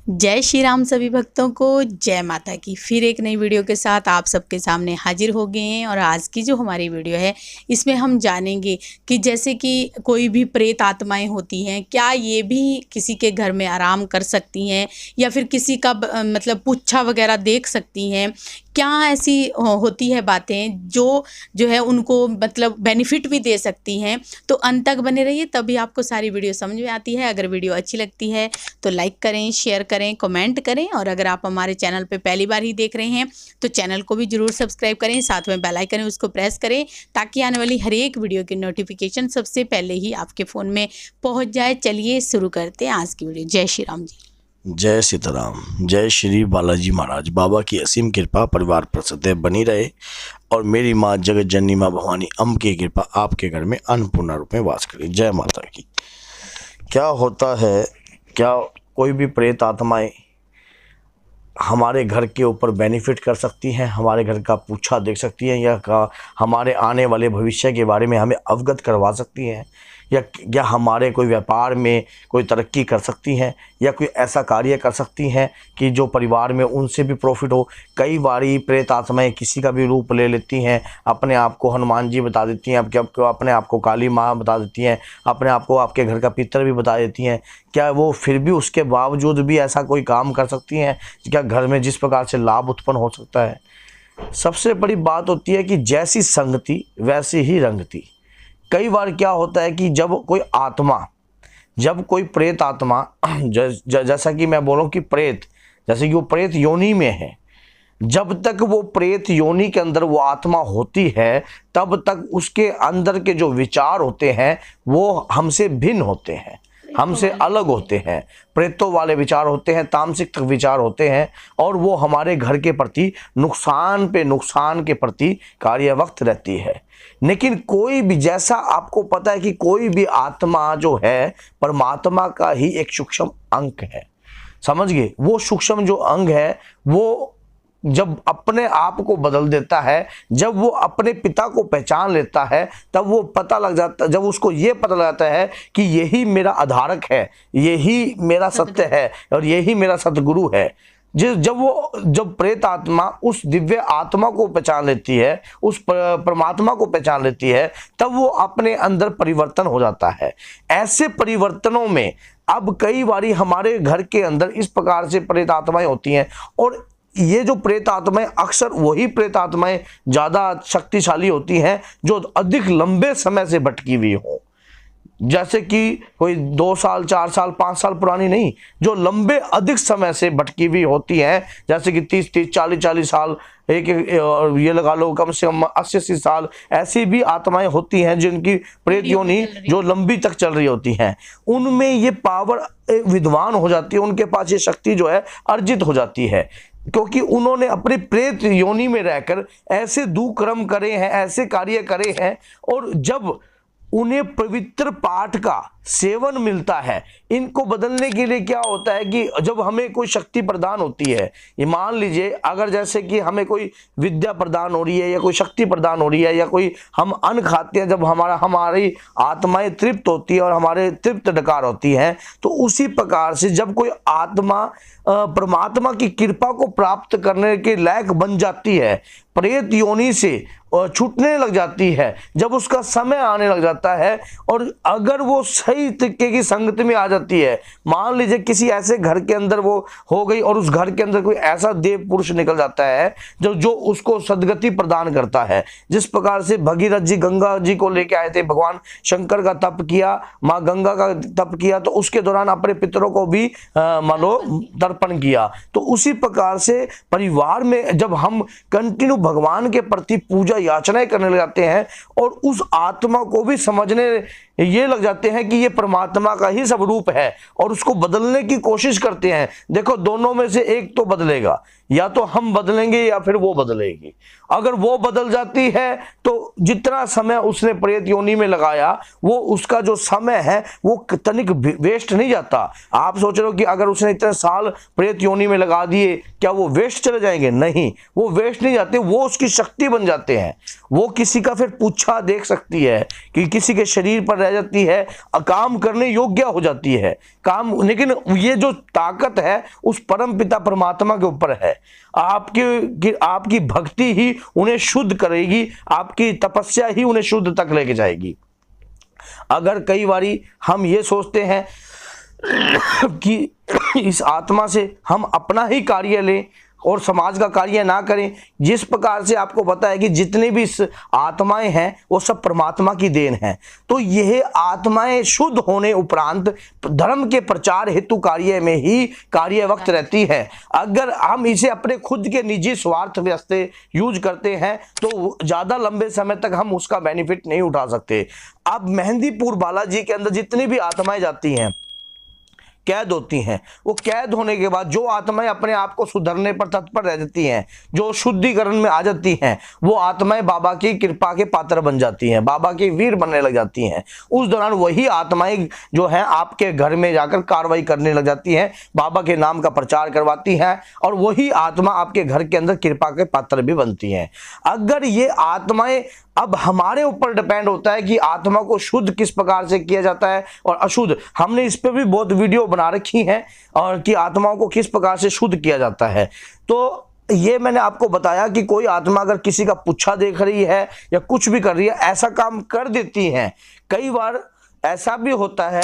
जय श्री राम सभी भक्तों को, जय माता की। फिर एक नई वीडियो के साथ आप सबके सामने हाजिर हो गए हैं। और आज की जो हमारी वीडियो है इसमें हम जानेंगे कि जैसे कि कोई भी प्रेत आत्माएं होती हैं, क्या ये भी किसी के घर में आराम कर सकती हैं या फिर किसी का मतलब पुच्छा वगैरह देख सकती हैं। क्या ऐसी होती है बातें जो है उनको मतलब बेनिफिट भी दे सकती हैं। तो अंत तक बने रहिए, तभी आपको सारी वीडियो समझ में आती है। अगर वीडियो अच्छी लगती है तो लाइक करें, शेयर करें, कमेंट करें। और अगर आप हमारे चैनल पे पहली बार ही देख रहे हैं तो चैनल को भी जरूर सब्सक्राइब करें, साथ में बेल आइकन है उसको प्रेस करें ताकि आने वाली हर एक वीडियो की नोटिफिकेशन सबसे पहले ही आपके फ़ोन में पहुंच जाए। चलिए शुरू करते हैं आज की वीडियो। जय श्री राम जी। जय सीताराम। जय श्री बालाजी महाराज। बाबा की असीम कृपा परिवार पर सदैव बनी रहे और मेरी माँ जगत जननी माँ भवानी अम्ब की कृपा आपके घर में अन्नपूर्णा रूप में वास करे। जय माता की। क्या होता है, क्या कोई भी प्रेत आत्माएं हमारे घर के ऊपर बेनिफिट कर सकती हैं, हमारे घर का पूछा देख सकती हैं, या हमारे आने वाले भविष्य के बारे में हमें अवगत करवा सकती हैं, या हमारे कोई व्यापार में कोई तरक्की कर सकती हैं, या कोई ऐसा कार्य कर सकती हैं कि जो परिवार में उनसे भी प्रॉफिट हो। कई बारी प्रेत आत्माएं किसी का भी रूप ले लेती हैं, अपने आप को हनुमान जी बता देती हैं, अपने आप को काली माँ बता देती हैं, अपने आप को आपके घर का पितर भी बता देती हैं। क्या वो फिर भी उसके बावजूद भी ऐसा कोई काम कर सकती हैं? क्या घर में जिस प्रकार से लाभ उत्पन्न हो सकता है? सबसे बड़ी बात होती है कि जैसी संगति वैसी ही रंगती। कई बार क्या होता है कि जब कोई प्रेत आत्मा जैसा कि मैं बोलूं कि प्रेत, जैसे कि वो प्रेत योनि में है, जब तक वो प्रेत योनि के अंदर वो आत्मा होती है तब तक उसके अंदर के जो विचार होते हैं वो हमसे भिन्न होते हैं, हमसे अलग होते हैं। प्रेतों वाले विचार होते हैं, तामसिक विचार होते हैं, और वो हमारे घर के प्रति नुकसान पे नुकसान के प्रति कार्यवक्त रहती है। लेकिन कोई भी, जैसा आपको पता है कि कोई भी आत्मा जो है परमात्मा का ही एक सूक्ष्म अंग है, समझ गए। वो सूक्ष्म जो अंग है वो जब अपने आप को बदल देता है, जब वो अपने पिता को पहचान लेता है, तब वो पता लग जाता, जब उसको ये पता लग जाता है कि यही मेरा आधारक है, यही मेरा सत्य है और यही मेरा सतगुरु है। जब प्रेत आत्मा उस दिव्य आत्मा को पहचान लेती है, उस परमात्मा को पहचान लेती है, तब वो अपने अंदर परिवर्तन हो जाता है। ऐसे परिवर्तनों में अब कई बारी हमारे घर के अंदर इस प्रकार से प्रेत आत्माएं होती हैं, और ये जो प्रेत आत्माएं अक्सर वही प्रेत आत्माएं ज़्यादा शक्तिशाली होती हैं जो अधिक लंबे समय से भटकी हुई हो। जैसे कि कोई 2 साल 4 साल 5 साल पुरानी नहीं, जो लंबे अधिक समय से भटकी हुई होती हैं, जैसे कि 30 40 साल, ये लगा लो कम से कम 80 साल, ऐसी भी आत्माएं होती हैं जिनकी प्रेत योनि जो लंबी तक चल रही होती हैं। उनमें ये पावर विद्वान हो जाती है, उनके पास ये शक्ति जो है अर्जित हो जाती है, क्योंकि उन्होंने अपने प्रेत योनि में रहकर ऐसे दुष्कर्म करे हैं, ऐसे कार्य करे हैं। और जब उन्हें पवित्र पाठ का सेवन मिलता है, इनको बदलने के लिए क्या होता है कि जब हमें कोई शक्ति प्रदान होती है, ये मान लीजिए अगर जैसे कि हमें कोई विद्या प्रदान हो रही है या कोई शक्ति प्रदान हो रही है, या कोई हम अन्न खाते हैं, जब हमारी आत्माएं तृप्त होती है और हमारे तृप्त डकार होती हैं, तो उसी प्रकार से जब कोई आत्मा परमात्मा की कृपा को प्राप्त करने के लायक बन जाती है, प्रेत योनि से छूटने लग जाती है, जब उसका समय आने लग जाता है, और अगर वो सही तरीके की संगत में आ जाती है, मान लीजिए किसी ऐसे घर के अंदर वो हो गई और उस घर के अंदर कोई ऐसा देव पुरुष निकल जाता है जो उसको सदगति प्रदान करता है। जिस प्रकार से भगीरथ जी गंगा जी को लेके आए थे, भगवान शंकर का तप किया, माँ गंगा का तप किया, तो उसके दौरान अपने पितरों को भी मानो तर्पण किया। तो उसी प्रकार से परिवार में जब हम कंटिन्यू भगवान के प्रति पूजा याचनाएं करने लग जाते हैं और उस आत्मा को भी समझने ये लग जाते हैं कि ये परमात्मा का ही स्वरूप है, और उसको बदलने की कोशिश करते हैं, देखो दोनों में से एक तो बदलेगा, या तो हम बदलेंगे या फिर वो बदलेगी। अगर वो बदल जाती है तो जितना समय उसने प्रेत योनि में लगाया वो उसका जो समय है वो तनिक वेस्ट नहीं जाता। आप सोच रहे हो कि अगर उसने इतने साल प्रेत योनि में लगा दिए क्या वो वेस्ट चले जाएंगे? नहीं, वो वेस्ट नहीं जाते, वो उसकी शक्ति बन जाते हैं। वो किसी का फिर पूछा देख सकती है कि किसी के शरीर पर रह जाती है, काम करने योग्य हो जाती है काम। लेकिन ये जो ताकत है उस परम पिता परमात्मा के ऊपर है। आपकी भक्ति ही उन्हें शुद्ध करेगी, आपकी तपस्या ही उन्हें शुद्ध तक लेके जाएगी। अगर कई बारी हम ये सोचते हैं कि इस आत्मा से हम अपना ही कार्य लें और समाज का कार्य ना करें, जिस प्रकार से आपको पता है कि जितने भी आत्माएं हैं वो सब परमात्मा की देन है, तो यह आत्माएं शुद्ध होने उपरांत धर्म के प्रचार हेतु कार्य में ही कार्यवक्त रहती है। अगर हम इसे अपने खुद के निजी स्वार्थ वास्ते यूज करते हैं तो ज्यादा लंबे समय तक हम उसका बेनिफिट नहीं उठा सकते। अब मेहंदीपुर बालाजी के अंदर जितनी भी आत्माएं जाती हैं, कैद होती हैं, वो कैद होने के बाद जो आत्माएं अपने आप को सुधरने पर तत्पर रह जाती हैं, जो शुद्धिकरण में आ जाती हैं, वो आत्माएं बाबा की कृपा के पात्र बन जाती हैं, बाबा के वीर बनने लग जाती हैं। उस दौरान वही आत्माएं जो हैं आपके घर में जाकर कार्रवाई करने लग जाती हैं, बाबा के नाम का प्रचार करवाती हैं और वही आत्मा आपके घर के अंदर कृपा के पात्र भी बनती हैं। अगर ये आत्माएं, अब हमारे ऊपर डिपेंड होता है कि आत्मा को शुद्ध किस प्रकार से किया जाता है और अशुद्ध। हमने इस पर भी बहुत वीडियो बना रखी हैं और कि आत्माओं को किस प्रकार से शुद्ध किया जाता है। तो ये मैंने आपको बताया कि कोई आत्मा अगर किसी का पुच्छा देख रही है या कुछ भी कर रही है, ऐसा काम कर देती हैं। कई बार ऐसा भी होता है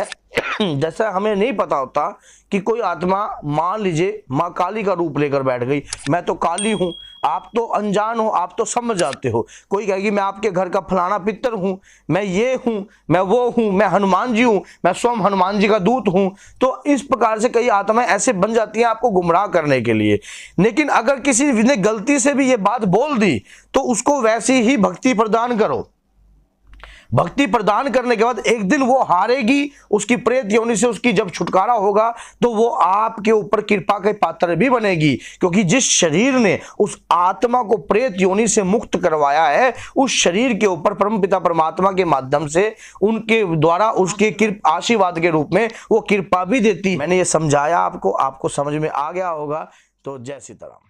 जैसा हमें नहीं पता होता कि कोई आत्मा, मान लीजिए माँ काली का रूप लेकर बैठ गई, मैं तो काली हूं, आप तो अनजान हो, आप तो समझ जाते हो। कोई कहेगी मैं आपके घर का फलाना पितर हूं, मैं ये हूं, मैं वो हूं, मैं हनुमान जी हूं, मैं स्वयं हनुमान जी का दूत हूं। तो इस प्रकार से कई आत्माएं ऐसे बन जाती हैं आपको गुमराह करने के लिए। लेकिन अगर किसी ने गलती से भी ये बात बोल दी तो उसको वैसी ही भक्ति प्रदान करो। भक्ति प्रदान करने के बाद एक दिन वो हारेगी, उसकी प्रेत योनि से उसकी जब छुटकारा होगा तो वो आपके ऊपर कृपा के पात्र भी बनेगी, क्योंकि जिस शरीर ने उस आत्मा को प्रेत योनि से मुक्त करवाया है उस शरीर के ऊपर परमपिता परमात्मा के माध्यम से उनके द्वारा उसके आशीर्वाद के रूप में वो कृपा भी देती। मैंने ये समझाया आपको समझ में आ गया होगा। तो जय सीताराम।